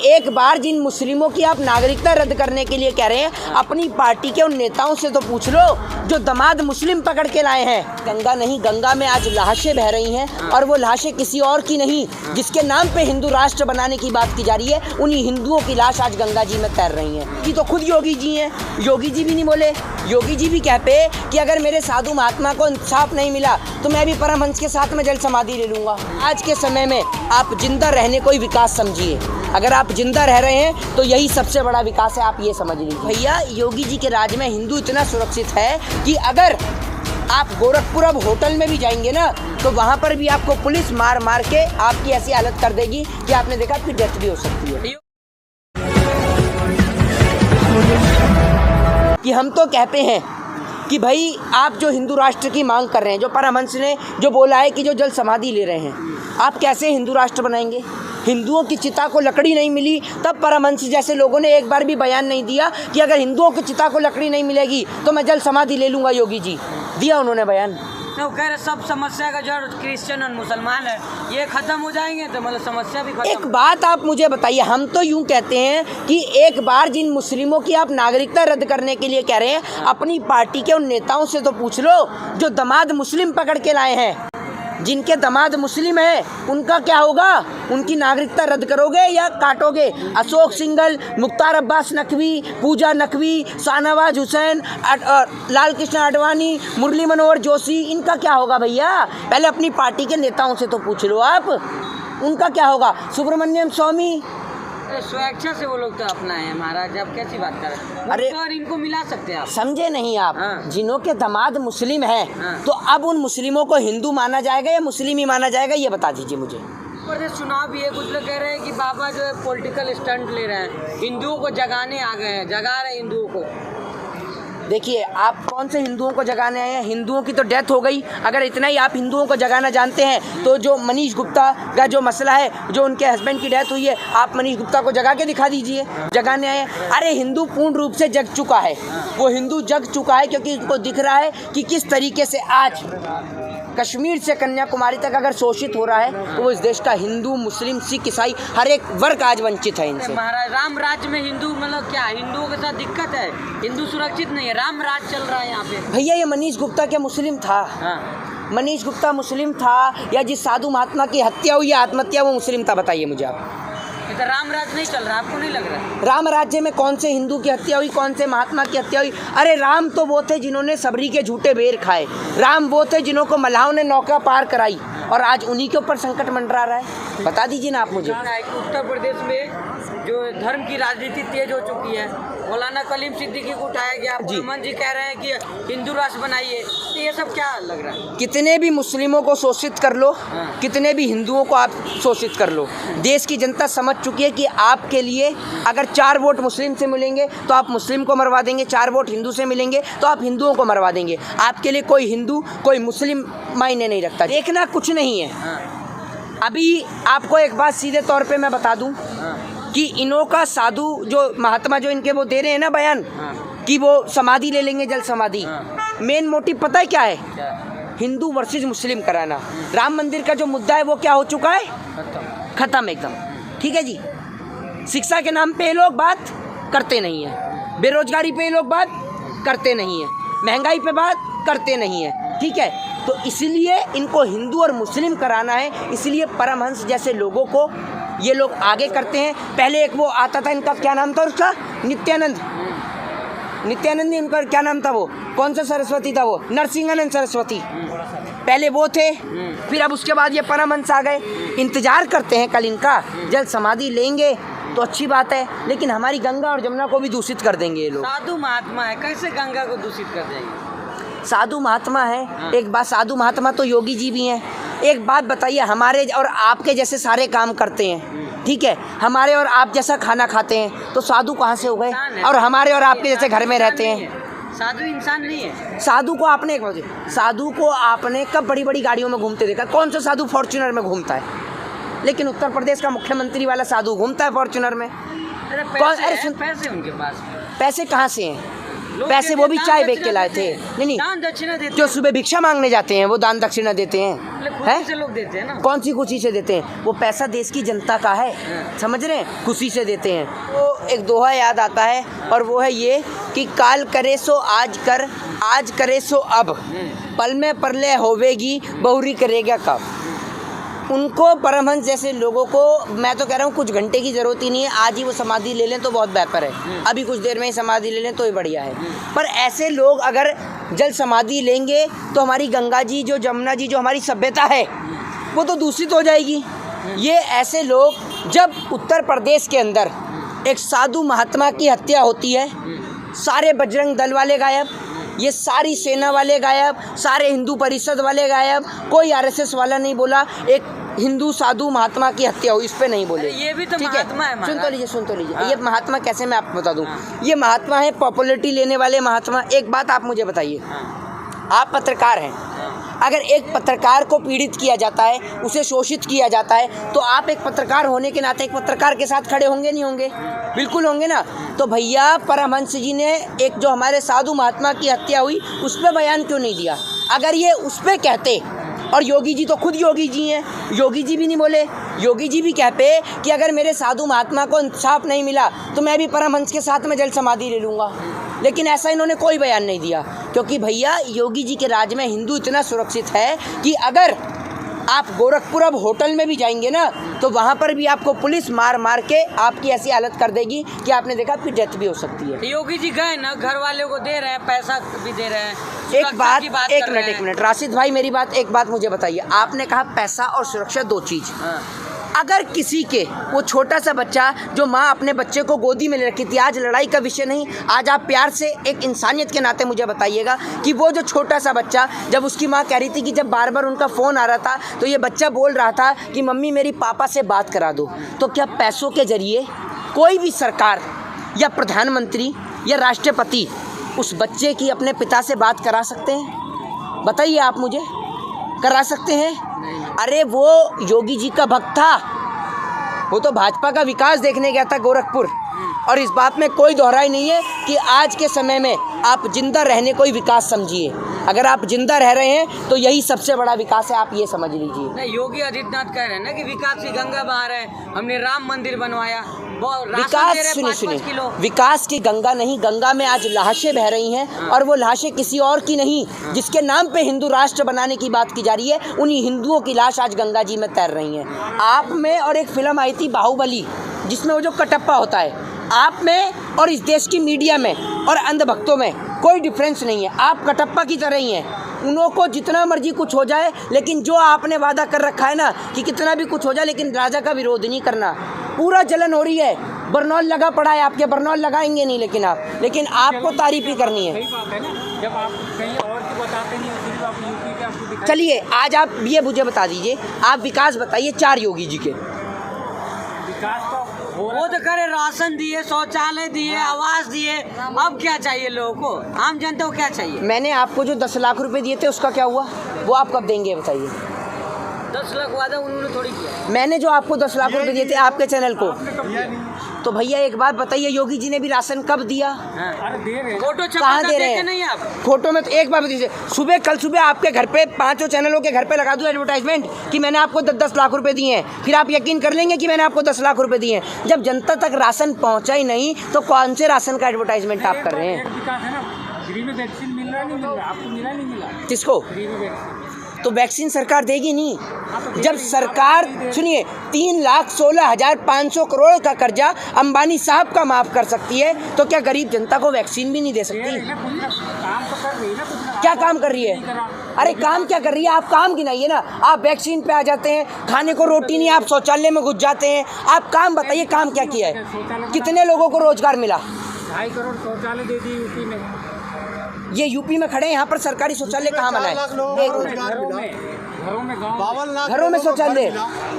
एक बार जिन मुस्लिमों की आप नागरिकता रद्द करने के लिए कह रहे हैं, अपनी पार्टी के उन नेताओं से तो पूछ लो जो दामाद मुस्लिम पकड़ के लाए हैं। गंगा नहीं, गंगा में आज लाशें बह रही हैं और वो लाशें किसी और की नहीं, जिसके नाम पे हिंदू राष्ट्र बनाने की बात की जा रही है, उन्हीं हिंदुओं की लाश आज गंगा जी में तैर रही हैं। ये तो खुद योगी जी हैं, योगी जी भी नहीं बोले। योगी जी भी कहते कि अगर मेरे साधु महात्मा को इंसाफ नहीं मिला तो मैं भी परमहंस के साथ में जल समाधि ले लूँगा। आज के समय में आप जिंदा रहने को ही विकास समझिए। अगर आप जिंदा रह रहे हैं तो यही सबसे बड़ा विकास है, आप ये समझ लीजिए। भैया योगी जी के राज में हिंदू इतना सुरक्षित है कि अगर आप गोरखपुर अब होटल में भी जाएंगे ना तो वहाँ पर भी आपको पुलिस मार मार के आपकी ऐसी हालत कर देगी कि आपने देखा आपकी डेथ भी हो सकती है। कि हम तो कहते हैं कि भाई आप जो हिंदू राष्ट्र की मांग कर रहे हैं, जो परमहंस ने जो बोला है कि जो जल समाधि ले रहे हैं, आप कैसे हिंदू राष्ट्र बनाएंगे? हिंदुओं की चिता को लकड़ी नहीं मिली तब परमहंस जैसे लोगों ने एक बार भी बयान नहीं दिया कि अगर हिंदुओं की चिता को लकड़ी नहीं मिलेगी तो मैं जल समाधि ले लूँगा। योगी जी दिया उन्होंने बयान। तो कह रहे सब समस्या का जड़ क्रिश्चियन और मुसलमान है, ये खत्म हो जाएंगे तो मतलब समस्या भी खत्म। एक बात आप मुझे बताइए, हम तो यूँ कहते हैं कि एक बार जिन मुस्लिमों की आप नागरिकता रद्द करने के लिए कह रहे हैं, अपनी पार्टी के उन नेताओं से तो पूछ लो जो दामाद मुस्लिम पकड़ के लाए हैं। जिनके दामाद मुस्लिम है उनका क्या होगा? उनकी नागरिकता रद्द करोगे या काटोगे? अशोक सिंघल, मुख्तार अब्बास नकवी, पूजा नकवी, शाहनवाज हुसैन, लाल कृष्ण आडवाणी, मुरली मनोहर जोशी, इनका क्या होगा भैया? पहले अपनी पार्टी के नेताओं से तो पूछ लो आप, उनका क्या होगा? सुब्रमण्यम स्वामी स्वेच्छा से वो लोग तो अपना है महाराज, अब कैसी बात कर रहे हैं? अरे और इनको मिला सकते हैं आप, समझे नहीं आप? हाँ। जिन्हों के दामाद मुस्लिम हैं तो अब उन मुस्लिमों को हिंदू माना जाएगा या मुस्लिम ही माना जाएगा, ये बता दीजिए मुझे। पर चुनाव भी है, कुछ लोग कह रहे हैं कि बाबा जो है पॉलिटिकल स्टंट ले रहे हैं, हिंदुओं को जगाने आ गए हैं, जगा रहे हैं हिंदुओं को। देखिए आप कौन से हिंदुओं को जगाने आए हैं? हिंदुओं की तो डेथ हो गई। अगर इतना ही आप हिंदुओं को जगाना जानते हैं तो जो मनीष गुप्ता का जो मसला है, जो उनके हस्बैंड की डेथ हुई है, आप मनीष गुप्ता को जगा के दिखा दीजिए। जगाने आए हैं? अरे हिंदू पूर्ण रूप से जग चुका है, वो हिंदू जग चुका है क्योंकि उनको दिख रहा है कि किस तरीके से आज कश्मीर से कन्याकुमारी तक अगर शोषित हो रहा है तो वो इस देश का हिंदू, मुस्लिम, सिख, ईसाई हर एक वर्ग आज वंचित है इनसे। महाराज राम राज्य में हिंदू मतलब क्या, हिंदुओं के साथ दिक्कत है? हिंदू सुरक्षित नहीं है, राम राज चल रहा है यहाँ पे। भैया ये मनीष गुप्ता क्या मुस्लिम था? हाँ। मनीष गुप्ता मुस्लिम था या जिस साधु महात्मा की हत्या हुई, आत्महत्या, वो मुस्लिम था? बताइए मुझे आप। तो राम राज नहीं चल रहा, आपको नहीं लग रहा? राम राज्य में कौन से हिंदू की हत्या हुई, कौन से महात्मा की हत्या हुई? अरे राम तो वो थे जिन्होंने सबरी के झूठे बेर खाए, राम वो थे जिन्हों को मल्लाहों ने नौका पार कराई और आज उन्हीं के ऊपर संकट मंडरा रहा है। बता दीजिए ना आप मुझे। उत्तर प्रदेश में जो धर्म की राजनीति तेज हो चुकी है, मौलाना कलीम सिद्दीकी को उठाया गया, परमहंस जी कह रहे हैं कि हिंदू राष्ट्र बनाइए, तो ये सब क्या लग रहा है? कितने भी मुस्लिमों को शोषित कर लो, कितने भी हिंदुओं को आप शोषित कर लो, देश की जनता समझ चुकी है कि आपके लिए अगर 4 वोट मुस्लिम से मिलेंगे तो आप मुस्लिम को मरवा देंगे, 4 वोट हिंदू से मिलेंगे तो आप हिंदुओं को मरवा देंगे। आपके लिए कोई हिंदू कोई मुस्लिम मायने नहीं रखता। देखना कुछ नहीं है। अभी आपको एक बात सीधे तौर पे मैं बता दूं कि इनों का साधु जो महात्मा जो इनके वो दे रहे हैं ना बयान कि वो समाधि ले लेंगे, जल समाधि, मेन मोटिव पता है क्या है? हिंदू वर्सेस मुस्लिम कराना। राम मंदिर का जो मुद्दा है वो क्या हो चुका है? खत्म एकदम। ठीक है जी। शिक्षा के नाम पे ये लोग बात करते नहीं है, बेरोजगारी पे ये लोग बात करते नहीं है, महंगाई पे बात करते नहीं है। ठीक है, तो इसलिए इनको हिंदू और मुस्लिम कराना है, इसलिए परमहंस जैसे लोगों को ये लोग आगे करते हैं। पहले एक वो आता था, इनका क्या नाम था उसका? नित्यानंद। नित्यानंद नहीं, इनका क्या नाम था? वो कौन सा सरस्वती था? वो नरसिंहानंद सरस्वती। पहले वो थे, फिर अब उसके बाद ये परमहंस आ गए। इंतजार करते हैं कल इनका, जल समाधि लेंगे तो अच्छी बात है, लेकिन हमारी गंगा और जमुना को भी दूषित कर देंगे ये लोग। साधु महात्मा है, कैसे गंगा को दूषित कर देंगे? साधु महात्मा है। एक बात, साधु महात्मा तो योगी जी भी हैं। एक बात बताइए, हमारे और आपके जैसे सारे काम करते हैं, ठीक है, हमारे और आप जैसा खाना खाते हैं, तो साधु कहाँ से हो गए? और हमारे और आपके जैसे घर में रहते हैं। साधु इंसान नहीं है। साधु को आपने कब बड़ी बड़ी गाड़ियों में घूमते देखा? कौन सा साधु फॉर्च्यूनर में घूमता है? लेकिन उत्तर प्रदेश का मुख्यमंत्री वाला साधु घूमता है फॉर्च्यूनर में। पैसे उनके पास। पैसे कहाँ से हैं? लोग पैसे कहते वो भी हैं, चाय दान बेच के लाए थे। दक्षिणा नहीं दान दक्षिणा देते जो हैं। सुबह भिक्षा मांगने जाते हैं वो दान दक्षिणा देते हैं, मतलब हैं? खुशी से लोग देते हैं ना। कौन सी खुशी से देते हैं? वो पैसा देश की जनता का है, समझ रहे हैं, खुशी से देते हैं। तो एक दोहा याद आता है और वो है ये कि काल करे सो आज कर, आज करे सो अब, पल में परलय होवेगी, बहुरी करेगा कब। उनको परमहंस जैसे लोगों को मैं तो कह रहा हूँ कुछ घंटे की ज़रूरत ही नहीं है, आज ही वो समाधि ले लें तो बहुत बेहतर है, अभी कुछ देर में ही समाधि ले लें तो ही बढ़िया है। पर ऐसे लोग अगर जल समाधि लेंगे तो हमारी गंगा जी जो जमुना जी जो हमारी सभ्यता है वो तो दूषित हो जाएगी। ये ऐसे लोग जब उत्तर प्रदेश के अंदर एक साधु महात्मा की हत्या होती है, सारे बजरंग दल वाले गायब, ये सारी सेना वाले गायब, सारे हिंदू परिषद वाले गायब, कोई आरएसएस वाला नहीं बोला, एक हिंदू साधु महात्मा की हत्या हुई, इस पे नहीं बोले। ये भी तो ठीक महात्मा है सुन तो लीजिए, सुन तो लीजिए। हाँ। ये महात्मा कैसे मैं आपको बता दूं, ये महात्मा है पॉपुलरिटी लेने वाले महात्मा। एक बात आप मुझे बताइए, आप पत्रकार हैं, अगर एक पत्रकार को पीड़ित किया जाता है, उसे शोषित किया जाता है, तो आप एक पत्रकार होने के नाते एक पत्रकार के साथ खड़े होंगे नहीं होंगे? बिल्कुल होंगे ना। तो भैया परमहंस जी ने एक जो हमारे साधु महात्मा की हत्या हुई उस पर बयान क्यों नहीं दिया? अगर ये उस पर कहते, और योगी जी तो खुद योगी जी हैं, योगी जी भी नहीं बोले, योगी जी भी कहते कि अगर मेरे साधु महात्मा को इंसाफ नहीं मिला तो मैं भी परमहंस के साथ में जल समाधि ले लूँगा, लेकिन ऐसा इन्होंने कोई बयान नहीं दिया। क्योंकि भैया योगी जी के राज में हिंदू इतना सुरक्षित है कि अगर आप गोरखपुर अब होटल में भी जाएंगे ना तो वहाँ पर भी आपको पुलिस मार मार के आपकी ऐसी हालत कर देगी कि आपने देखा आपकी डेथ भी हो सकती है। योगी जी गए ना, घर वालों को दे रहे हैं, पैसा भी दे रहे हैं। एक बात, एक कर रहे मिनट, एक हैं। मिनट राशिद भाई, मेरी बात, एक बात मुझे बताइए, आपने कहा पैसा और सुरक्षा दो चीज़। हाँ। अगर किसी के वो छोटा सा बच्चा जो माँ अपने बच्चे को गोदी में ले रखी थी, आज लड़ाई का विषय नहीं, आज आप प्यार से एक इंसानियत के नाते मुझे बताइएगा कि वो जो छोटा सा बच्चा, जब उसकी माँ कह रही थी कि जब बार बार उनका फ़ोन आ रहा था तो ये बच्चा बोल रहा था कि मम्मी मेरी पापा से बात करा दो, तो क्या पैसों के ज़रिए कोई भी सरकार या प्रधानमंत्री या राष्ट्रपति उस बच्चे की अपने पिता से बात करा सकते हैं? बताइए आप मुझे, करा सकते हैं? अरे वो योगी जी का भक्त था, वो तो भाजपा का विकास देखने गया था गोरखपुर, और इस बात में कोई दोहराई नहीं है कि आज के समय में आप जिंदा रहने को ही विकास समझिए। अगर आप जिंदा रह रहे हैं तो यही सबसे बड़ा विकास है, आप ये समझ लीजिए। नहीं, योगी आदित्यनाथ कह रहे हैं ना कि विकास की गंगा बहा रहे हैं, हमने राम मंदिर बनवाया, विकास, सुनिए सुनिए, विकास की गंगा नहीं, गंगा में आज लाशें बह रही हैं और वो लाशें किसी और की नहीं, जिसके नाम पे हिंदू राष्ट्र बनाने की बात की जा रही है, उन्हीं हिंदुओं की लाश आज गंगा जी में तैर रही हैं। आप में और एक फिल्म आई थी बाहुबली, जिसमें वो जो कटप्पा होता है, आप में और इस देश की मीडिया में और अंधभक्तों में कोई डिफरेंस नहीं है, आप कटप्पा की तरह ही हैं। उन्हों को जितना मर्जी कुछ हो जाए, लेकिन जो आपने वादा कर रखा है ना कि कितना भी कुछ हो जाए लेकिन राजा का विरोध नहीं करना, पूरा जलन हो रही है। बरनौल लगा पड़ा है, आपके बरनौल लगाएंगे नहीं, लेकिन आपको तारीफ ही करनी है। सही बात है ना, जब आप कहीं और की बताते नहीं, फिर आप यूपी के आपको दिखाई। चलिए आज आप ये मुझे बता दीजिए, आप विकास बताइए 4 योगी जी के। विकास तो वो तो करे, राशन दिए, शौचालय दिए, आवास दिए, अब क्या चाहिए लोगों को? आम जनता को क्या चाहिए? मैंने आपको जो 10 लाख रुपए दिए थे उसका क्या हुआ? वो आप कब देंगे बताइए? 10 लाख वादा उन्होंने थोड़ी किया। मैंने जो आपको 10 लाख रुपए दिए थे आपके चैनल को, तो भैया एक बात बताइए, योगी जी ने भी राशन कब दिया? अरे दे रहे हैं। फोटो कहाँ छपा दे रहे देखे हैं? नहीं आप? फोटो में तो एक बात बताइए, कल सुबह आपके घर पे 5 चैनलों के घर पे लगा दूं एडवर्टाइजमेंट कि मैंने आपको 10 लाख रुपए दिए हैं, फिर आप यकीन कर लेंगे कि मैंने आपको 10 लाख रुपए दिए हैं? जब जनता तक राशन पहुंचा ही नहीं तो कौन से राशन का एडवर्टाइजमेंट आप कर रहे हैं? एक विकास है ना, फ्री में वैक्सीन मिल रहा नहीं मिल रहा, आपको मिला नहीं मिला? किसको? फ्री में वैक्सीन तो वैक्सीन सरकार देगी नहीं। जब सरकार, सुनिए, 3,16,500 करोड़ का कर्जा अंबानी साहब का माफ कर सकती है, तो क्या गरीब जनता को वैक्सीन भी नहीं दे सकती? काम तो कर रही है ना, क्या काम कर रही है? अरे काम क्या कर रही है? आप काम गिनाइए ना। आप वैक्सीन पे आ जाते हैं, खाने को रोटी नहीं, आप शौचालय में घुस जाते हैं। आप काम बताइए, काम क्या किया है? कितने लोगों को रोजगार मिला? 2.5 करोड़ शौचालय दे दी यूपी में। ये यूपी में खड़े हैं, यहाँ पर सरकारी शौचालय कहाँ बनाए? एक मिनट, घरों में शौचालय,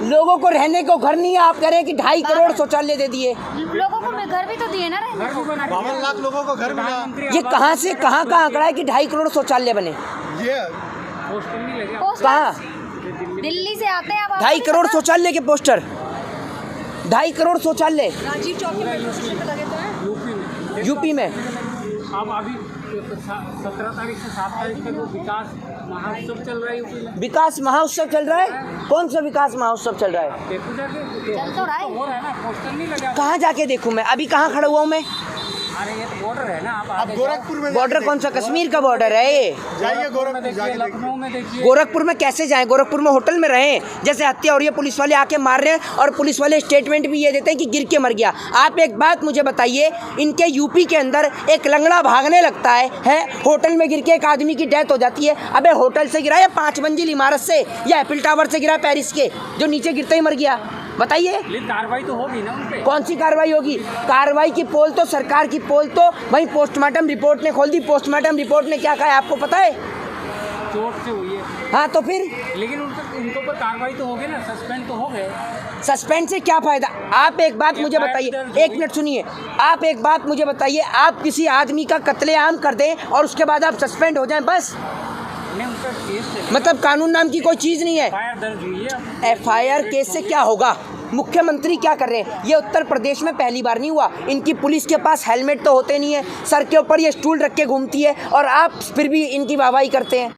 लोगों को रहने को घर नहीं है, आप कह रहे हैं कि 2.5 करोड़ शौचालय दे दिए। लोगों को घर भी तो दिए ना, रहने को। 52 लाख लोगों को घर मिला। ये कहाँ से कहाँ आंकड़ा है कि 2.5 करोड़ शौचालय बने? ये पोस्टर नहीं लगे। कहाँ? दिल्ली से आते हैं। 2.5 करोड़ शौचालय के पोस्टर, 2.5 करोड़ शौचालय राजीव चौक में लगे तो हैं। यूपी में। अब अभी 17 तारीख से 7 तारीख तक वो विकास महोत्सव चल रहा है यूपी में। विकास महोत्सव चल रहा है? कौन सा विकास महोत्सव चल रहा है? देखो जाके चल तो रहा है। हो रहा है ना, पोस्टर नहीं लगा। कहाँ जाके देखूँ मैं? अभी कहाँ खड़ा हुआ हूँ मैं? अरे ये तो बॉर्डर है ना, आप अब आगे गोरखपुर में बॉर्डर कौन सा? कश्मीर का बॉर्डर है ये। जाइए, गोरखपुर में गोरखपुर देखिए, जाके देखिए। लखनऊ में देखिए। गोरखपुर में कैसे जाएं? गोरखपुर में होटल में रहें। जैसे हत्या हो रही है, पुलिस वाले आके मार रहे हैं और पुलिस वाले स्टेटमेंट भी ये देते हैं कि गिर के मर गया। आप एक बात मुझे बताइए, इनके यूपी के अंदर एक लंगड़ा भागने लगता है होटल में गिर के एक आदमी की डेथ हो जाती है। अबे होटल से गिरा या 5 मंजिल इमारत से या एफिल टावर से गिरा पेरिस के, जो नीचे गिरते ही मर गया? बताइए, लेकिन कार्रवाई तो होगी ना उन पे। कौन सी कार्रवाई होगी? कार्रवाई की पोल तो, सरकार की पोल तो वहीं पोस्टमार्टम रिपोर्ट ने खोल दी। पोस्टमार्टम रिपोर्ट ने क्या कहा है आपको पता है? चोट से हुई है। हाँ तो फिर लेकिन उनको पर कार्रवाई तो हो गई ना, सस्पेंड तो हो गए। सस्पेंड से क्या फायदा? आप एक बात मुझे बताइए, एक मिनट सुनिए, आप एक बात मुझे बताइए, आप किसी आदमी का कत्लेआम कर दें और उसके बाद आप सस्पेंड हो जाएं, बस? नहीं, उनका केस चल, मतलब कानून नाम की कोई चीज़ नहीं है। एफआईआर दर्ज हुई है। एफआईआर केस से क्या होगा? मुख्यमंत्री क्या कर रहे हैं? ये उत्तर प्रदेश में पहली बार नहीं हुआ। इनकी पुलिस के पास हेलमेट तो होते नहीं है, सर के ऊपर ये स्टूल रख के घूमती है और आप फिर भी इनकी वाहवाही करते हैं।